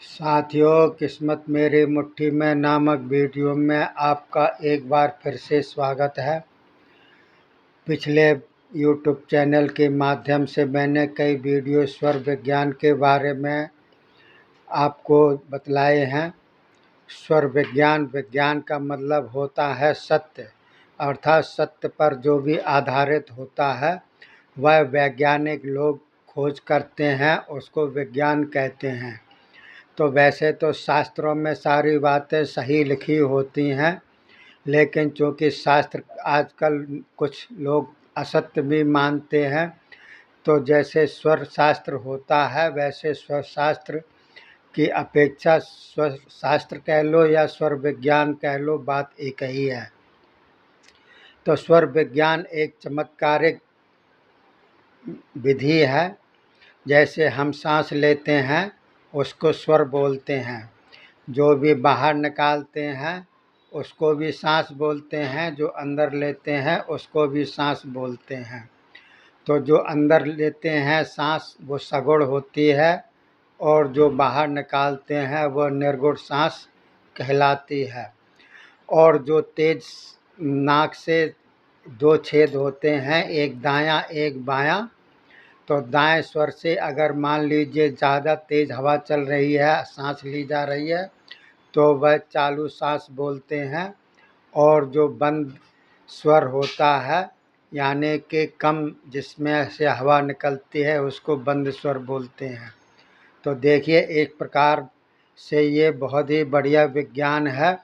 साथियों, किस्मत मेरी मुट्ठी में नामक वीडियो में आपका एक बार फिर से स्वागत है। पिछले YouTube चैनल के माध्यम से मैंने कई वीडियो स्वर विज्ञान के बारे में आपको बतलाए हैं। स्वर विज्ञान विज्ञान का मतलब होता है सत्य, अर्थात सत्य पर जो भी आधारित होता है वह वैज्ञानिक लोग खोज करते हैं, उसको विज्ञान कहते हैं। तो वैसे तो शास्त्रों में सारी बातें सही लिखी होती हैं, लेकिन चूँकि शास्त्र आजकल कुछ लोग असत्य भी मानते हैं, तो जैसे स्वर शास्त्र होता है वैसे स्वर शास्त्र की अपेक्षा स्वर शास्त्र कह लो या स्वर विज्ञान कह लो, बात एक ही है। तो स्वर विज्ञान एक चमत्कारिक विधि है। जैसे हम सांस लेते हैं उसको स्वर बोलते हैं, जो भी बाहर निकालते हैं उसको भी सांस बोलते हैं, जो अंदर लेते हैं उसको भी सांस बोलते हैं। तो जो अंदर लेते हैं सांस वो सगुण होती है, और जो बाहर निकालते हैं वह निर्गुण सांस कहलाती है। और जो तेज नाक से दो छेद होते हैं, एक दायां एक बायां, तो दाएं स्वर से अगर मान लीजिए ज़्यादा तेज़ हवा चल रही है, सांस ली जा रही है, तो वह चालू सांस बोलते हैं। और जो बंद स्वर होता है यानी कि कम जिसमें से हवा निकलती है उसको बंद स्वर बोलते हैं। तो देखिए, एक प्रकार से ये बहुत ही बढ़िया विज्ञान है।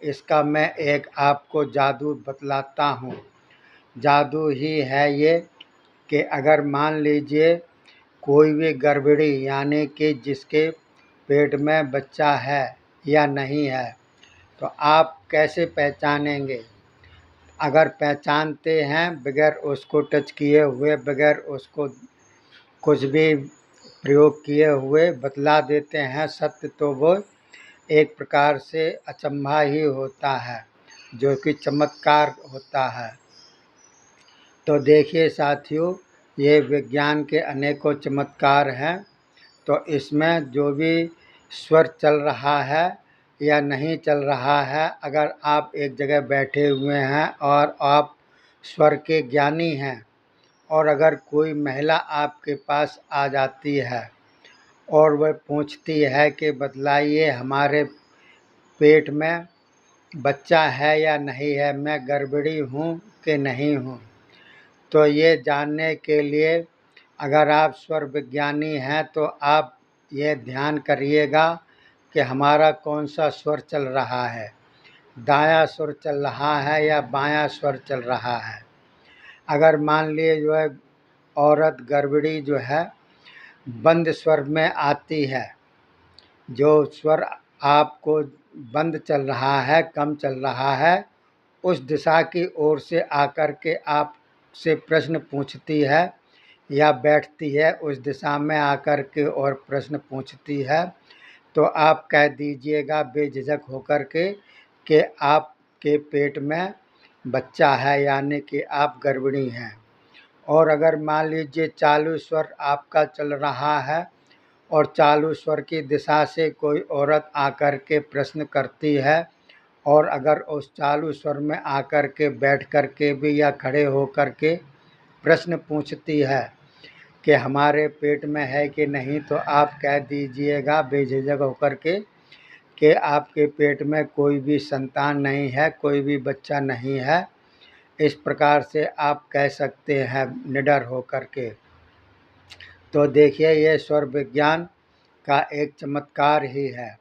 इसका मैं एक आपको जादू बतलाता हूँ। जादू ही है ये कि अगर मान लीजिए कोई भी गड़बड़ी यानी कि जिसके पेट में बच्चा है या नहीं है, तो आप कैसे पहचानेंगे? अगर पहचानते हैं बगैर उसको टच किए हुए, बगैर उसको कुछ भी प्रयोग किए हुए बतला देते हैं सत्य, तो वो एक प्रकार से अचंभा ही होता है, जो कि चमत्कार होता है। तो देखिए साथियों, ये विज्ञान के अनेकों चमत्कार हैं। तो इसमें जो भी स्वर चल रहा है या नहीं चल रहा है, अगर आप एक जगह बैठे हुए हैं और आप स्वर के ज्ञानी हैं, और अगर कोई महिला आपके पास आ जाती है और वह पूछती है कि बतलाइए हमारे पेट में बच्चा है या नहीं है, मैं गर्भवती हूँ कि नहीं हूँ, तो ये जानने के लिए अगर आप स्वर विज्ञानी हैं तो आप ये ध्यान करिएगा कि हमारा कौन सा स्वर चल रहा है, दायां स्वर चल रहा है या बायां स्वर चल रहा है। अगर मान लिए जो है औरत गर्भवती जो है बंद स्वर में आती है, जो स्वर आपको बंद चल रहा है, कम चल रहा है, उस दिशा की ओर से आकर के आपसे प्रश्न पूछती है या बैठती है, उस दिशा में आकर के और प्रश्न पूछती है, तो आप कह दीजिएगा बेझिझक होकर के कि आपके पेट में बच्चा है, यानी कि आप गर्भिणी हैं। और अगर मान लीजिए चालू स्वर आपका चल रहा है और चालू स्वर की दिशा से कोई औरत आकर के प्रश्न करती है, और अगर उस चालू स्वर में आकर के बैठ कर के भी या खड़े होकर के प्रश्न पूछती है कि हमारे पेट में है कि नहीं, तो आप कह दीजिएगा बेझिझक होकर के कि आपके पेट में कोई भी संतान नहीं है, कोई भी बच्चा नहीं है। इस प्रकार से आप कह सकते हैं निडर होकर के। तो देखिए, ये स्वर विज्ञान का एक चमत्कार ही है।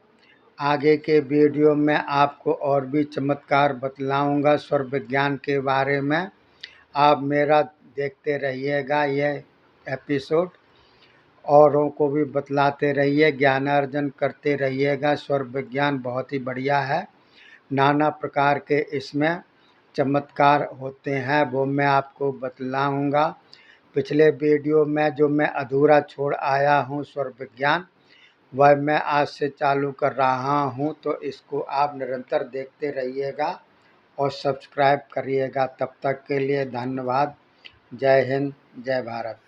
आगे के वीडियो में आपको और भी चमत्कार बतलाऊंगा स्वर विज्ञान के बारे में। आप मेरा देखते रहिएगा ये एपिसोड, औरों को भी बतलाते रहिए, ज्ञानार्जन करते रहिएगा। स्वर विज्ञान बहुत ही बढ़िया है। नाना प्रकार के इसमें चमत्कार होते हैं, वो मैं आपको बतलाऊंगा। पिछले वीडियो में जो मैं अधूरा छोड़ आया हूँ स्वर विज्ञान, वह मैं आज से चालू कर रहा हूँ, तो इसको आप निरंतर देखते रहिएगा और सब्सक्राइब करिएगा। तब तक के लिए धन्यवाद। जय हिंद, जय भारत।